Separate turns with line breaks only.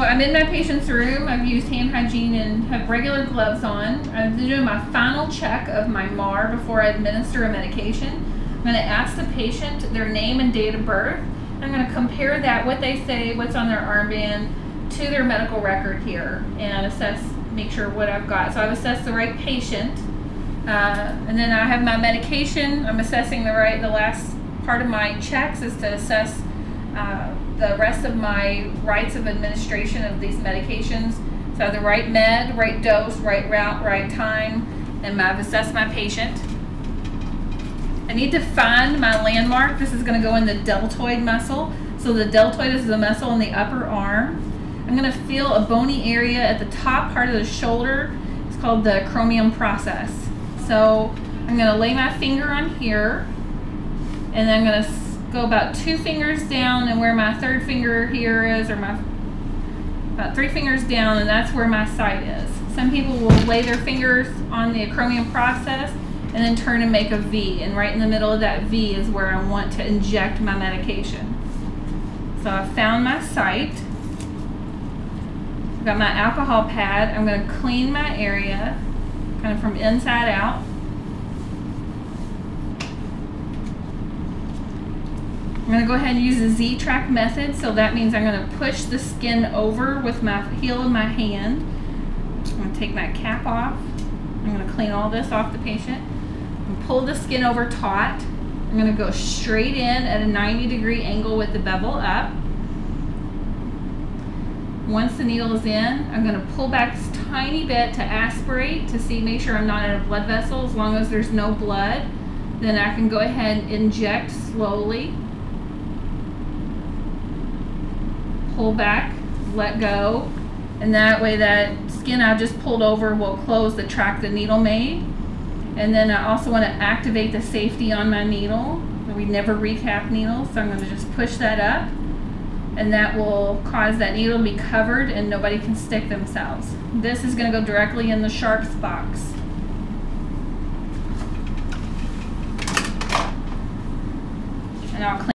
I'm in my patient's room. I've used hand hygiene and have regular gloves on. I'm doing my final check of my MAR before I administer a medication. I'm going to ask the patient their name and date of birth. I'm going to compare that, what they say, what's on their armband, to their medical record here, and assess, make sure what I've got. So I've assessed the right patient, and then I have my medication. I'm assessing the last part of my checks is to assess the rest of my rights of administration of these medications. So I have the right med, right dose, right route, right time, and I've assessed my patient. I need to find my landmark. This is going to go in the deltoid muscle. So the deltoid is the muscle in the upper arm. I'm going to feel a bony area at the top part of the shoulder. It's called the acromion process. So I'm going to lay my finger on here, and then I'm going to go about 2 fingers down, and where my 3rd finger here is, or about 3 fingers down, and that's where my site is. Some people will lay their fingers on the acromion process and then turn and make a V, and right in the middle of that V is where I want to inject my medication. So I've found my site. I've got my alcohol pad. I'm going to clean my area kind of from inside out. I'm going to go ahead and use the Z-track method, so that means I'm going to push the skin over with my heel of my hand. I'm going to take my cap off. I'm going to clean all this off the patient and pull the skin over taut. I'm going to go straight in at a 90-degree angle with the bevel up. Once the needle is in, I'm going to pull back this tiny bit to aspirate to see, make sure I'm not in a blood vessel. As long as there's no blood, then I can go ahead and inject slowly. Pull back, let go, and that way that skin I just pulled over will close the track the needle made. And then I also want to activate the safety on my needle. We never recap needles, so I'm going to just push that up, and that will cause that needle to be covered and nobody can stick themselves. This is going to go directly in the sharps box. And I'll clean